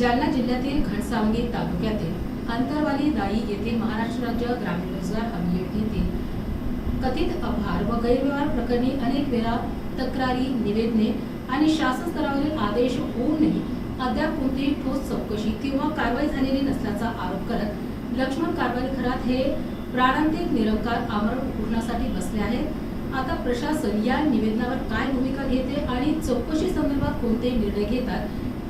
जालना जिल्ह्यातील घनसावंगी तालुक्यातील अंतरवाली दाई येथे महाराष्ट्र राज्य ग्रामीण रोजगार हमी योजनेतील कथित अपहार व गैरव्यवहार प्रकरणी अनेक वेळा तक्रारी, निवेदने आणि शासन स्तरावरील आदेश होऊनही अद्याप कोणतीही ठोस चौकशी किंवा कारवाई झालेली नसल्याचा आरोप करत लक्ष्मण कारभारी खरात हे प्राणांतिक निरंकार आमरण उपोषणासाठी बसले आहेत। आता प्रशासन या निवेदनावर काय भूमिका घेते आणि चौकशी संदर्भात कोणते निर्णय घेतात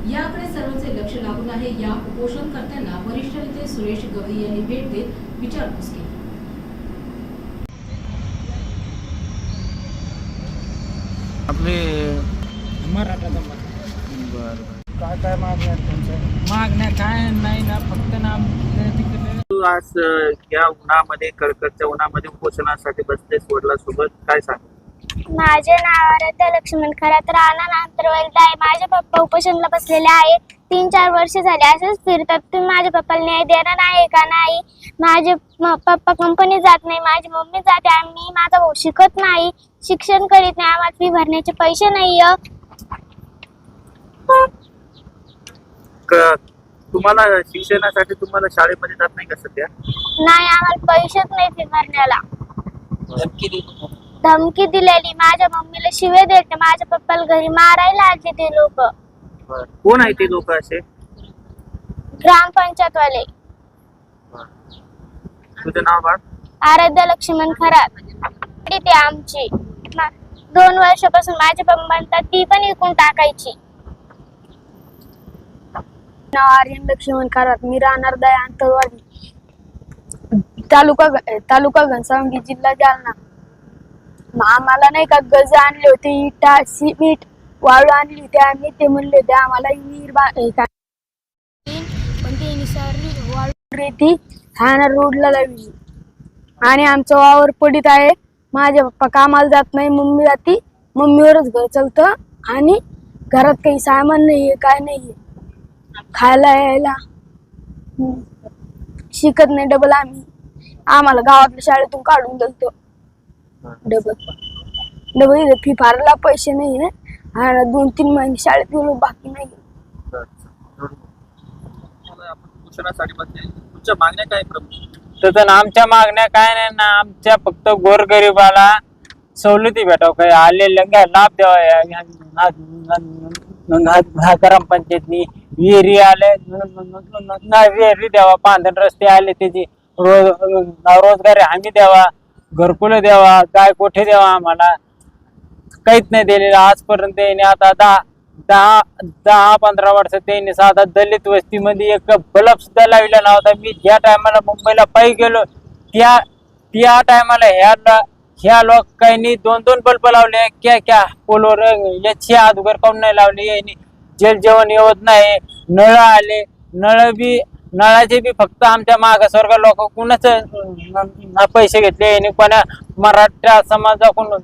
याकडे सर्वांचे लक्ष लागून आहे। या उपोषणकर्त्यांना वरिष्ठ नेते सुरेश गवळी यांनी भेट देत विचारपूस केली। आपले मराठा बरं काय मागण्या तुमच्या? मागण्या काय नाही ना, फक्त ना तिकडे तू आज या उन्हामध्ये कडकडच्या उन्हामध्ये उपोषणासाठी बसले सोडला सोबत काय सांग? माझे नाव आराध्या लक्ष्मण खरात, राहणार अंतरवाली आहे। माझे पप्पा उपोषणाला बसलेले आहेत। 3-4 वर्ष झाले असंच फिरतात। तुम्ही माझ्या पप्पाला न्याय देणार आहे का? नाही, माझे पप्पा कंपनी जात नाही, माझी मम्मी जाते आणि मी, माझा भाऊ शिकत नाही, शिक्षण करीत नाही, आम्हाला फी भरण्याचे पैसे नाही। तुम्हाला शिक्षणासाठी तुम्हाला शाळेमध्ये जात नाही का सध्या? नाही, आम्हाला पैसेच नाही फी भरण्याला। धमकी दिलेली, माझ्या मम्मीला शिवे देते, माझ्या पप्पाला घरी मारायला आले ते लोक। कोण आहे ते लोक असे? ग्रामपंचायत वाले। तुझं नाव बाळ? आराध्या लक्ष्मण खरात। ते आमची 2 वर्षापासून माझे पप्पा म्हणतात ती पण विकून टाकायची। नाव आर्यन लक्ष्मण खरात, मी राहणार दाई अंतरवाली, तालुका घनसावंगी, जिल्हा जालना। आम्हाला नाही का गज आणले होते, इटा, सिमेंट, वाळू आणली होती आम्ही। ते म्हणले होते आम्हाला विहीर पण ते निसारली वाळू रेती ठाणार रोडला लावली आणि आमचं वावर पडीत आहे। माझे पप्पा कामाला जात नाही, मम्मी जाती, मम्मीवरच घर चालतं आणि घरात काही सामान नाहीये, काय नाहीये, खायला यायला शिकत नाही। डबल आम्हाला गावातल्या शाळेतून काढून देतो। डबल फी भरायला पैसे नाहीये आणि 2-3 महिने शाळेत गेलो, बाकी नाही। आपण उपोषणासाठी बसले, तुमच्या मागण्या काय प्रमुख? तर आमच्या मागण्या काय नाही ना, आमच्या फक्त गोरगरिबाला सवलती भेटाव, काही आलेल्या लाभ द्यावा। ग्रामपंचायतनी विहिरी आले, विहिरी द्यावा, पांढर रस्ते आले, त्याची रोजगारी हमी द्यावा, घरकुल द्यावा, गाय कोठे द्यावा। आम्हाला काहीच नाही दिलेलं आजपर्यंत। त्याने आता 10-15 वर्ष त्यांनी साधा दलित वस्तीमध्ये एक बल्ब सुद्धा लावला नव्हता। मी ज्या टायमाला मुंबईला पायी गेलो त्या टायमाला ह्या लोकांनी 2-2 बल्ब लावले। क्या पोलवर याची अगोदर काऊन नाही लावले? यांनी जेवण येत नाही, नळ आले, नळाचे बी फक्त आमच्या मागासवर्ग लोक कुणाच पैसे घेतले, यांनी कोणा मराठा समाजाकडून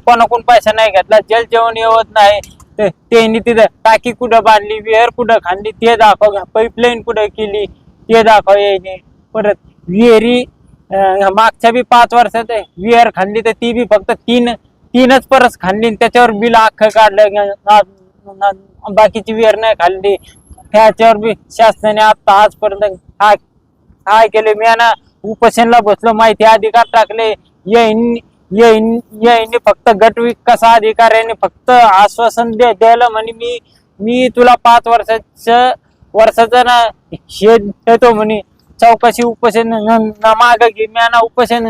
कोणाकडून पैसा नाही घेतला। जेवण येत नाही, त्यांनी तिथं टाकी कुठं बांधली, विहीर कुठं खांदली ते दाखव, पाईपलाईन कुठं केली ते दाखव। याने परत विहिरी मागच्या बी 5 वर्षात विहीर खांदली, तर ती बी फक्त तीनच परस खांदली, त्याच्यावर बिल अख्खं काढलं, बाकीची विहीर नाही खाल्ली। त्याच्यावर बी शासनाने आता आजपर्यंत काय केले? मी ना उपोषणला बसलो, माहिती अधिकार टाकले। यांनी फक्त गट विकास अधिकाऱ्यांनी फक्त आश्वासन द्यायला म्हणे मी तुला 5 वर्षाचं ना हे देतो म्हणे, चौकशी उपोषण माग घे। मी ना उपोषण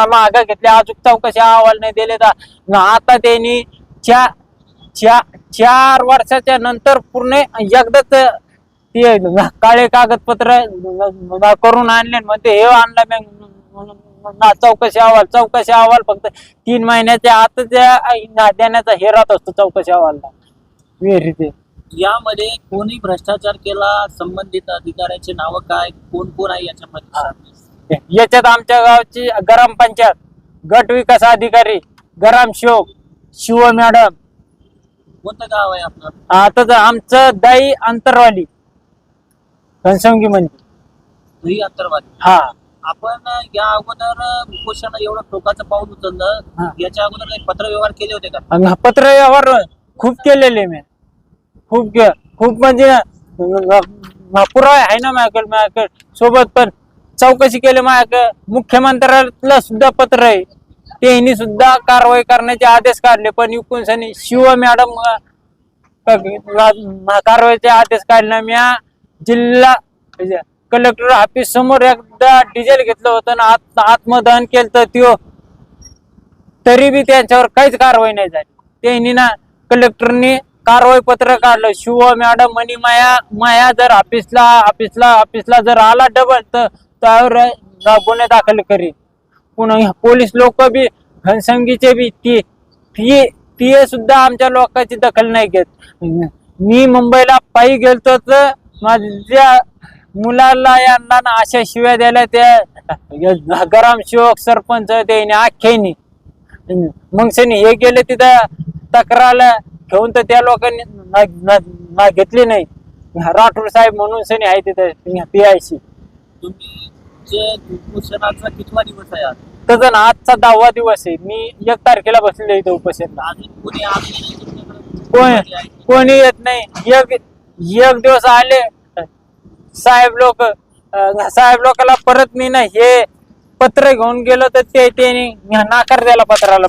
माग घेतले, अजून चौकशी अहवाल नाही दिले। आता त्यांनी 4 वर्षाच्या नंतर पूर्ण एकदाच ते काळे कागदपत्र करून आणले, म्हणते हे आणलं चौकशी अहवाल फक्त 3 महिन्याच्या आत देण्याचा हे राहत असतो चौकशी अहवालला विहिरीचे। यामध्ये कोणी भ्रष्टाचार केला, संबंधित अधिकाऱ्याचे नाव काय, कोण आहे याच्यामध्ये? याच्यात आमच्या गावची ग्रामपंचायत, गट विकास अधिकारी ग्रामसेवक शिव मॅडम। कोणतं गाव आहे आपलं? आता आमचं दाई अंतरवाली घनसावंगी म्हणजे अंतरवाली। हा, आपण या अगोदर उपोषण एवढं टोकाचं पाऊल उचललं, याच्या अगोदर काही पत्र व्यवहार केले होते का? पत्र व्यवहार खूप केलेले मी, खूप म्हणजे पुरावा आहे ना माझ्याकडे सोबत. पण चौकशी केली माझ्याकडे, मुख्यमंत्र्याला सुद्धा पत्र आहे, त्यांनी सुद्धा कारवाई करण्याचे आदेश काढले. पण इकडून सनी शिव मॅडम कारवाईचे आदेश काढले. मी जिल्हा कलेक्टर ऑफिस समोर एकदा डिझेल घेतलं होतं ना, आत्मदहन केलं त्यो, तरी बी त्यांच्यावर काहीच कारवाई नाही झाली. त्यांनी ना कलेक्टरनी कारवाई पत्र काढलं. शिव मॅडम म्हणी माया जर ऑफिसला जर आला डबल तर त्यावर गुन्हे दाखल करी. पुन्हा पोलीस लोक बी घनसंगीचे बी ती सुद्धा आमच्या लोकांची दखल नाही घेत. मी मुंबईला पायी गेलतो तर माझ्या मुलाला यांना ना अशा शिव्या द्यायला त्या ग्रामसेवक सरपंच त्याने आख्यानी. मग सनी हे गेले तिथं तक्रारला घेऊन तर त्या लोकांनी घेतली नाही. राठोड साहेब म्हणून सनी आहे तिथं PIC. तुम्ही जे उपोषणाचा कितवा दिवस आहे आज? तसं ना आजचा 10वा दिवस आहे. मी 1 तारखेला बसलेलो इथं उपोषणला. अजून कोणी आले नाही तुमच्याकडे? कोणी येत नाही. एक दिवस आले साहेब लोकांना परत मी ना हे पत्र घेऊन गेलो तर ते नाकार द्यायला पत्राला.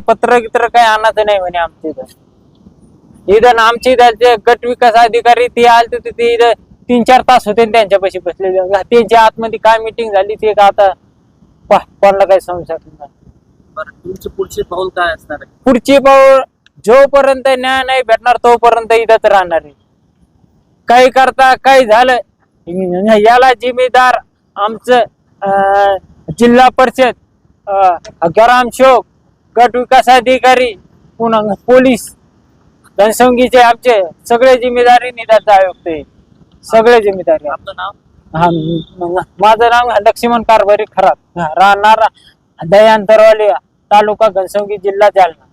पत्र काय आणायचं नाही म्हणे आमच्या इथं. आमच्या इथं गट विकास अधिकारी ते आले तर ते इथं 3-4 तास होते त्यांच्यापाशी बसले. त्यांच्या आतमध्ये काय मीटिंग झाली ते का आता कोणाला काही सांगू शकत नाही. बरं, तुमचे पुढचे पाऊल काय असणार आहे? पुढची पाऊल जोपर्यंत न्याय नाही भेटणार तोपर्यंत इथंच राहणार आहे. काही करता काही झालं याला जिम्मेदार आमचं जिल्हा परिषद, ग्रामसेवक, गट विकास अधिकारी, पुन्हा पोलीस, घनसंगीचे आमचे सगळे जिम्मेदारी निदान आयुक्त आहे. सगळे जिम्मेदारी. आपलं नाव? हा, माझं नाव लक्ष्मण कारभारी खरात, राहणार दयानंतरवाली, तालुका घनसंगी, जिल्हा जालना.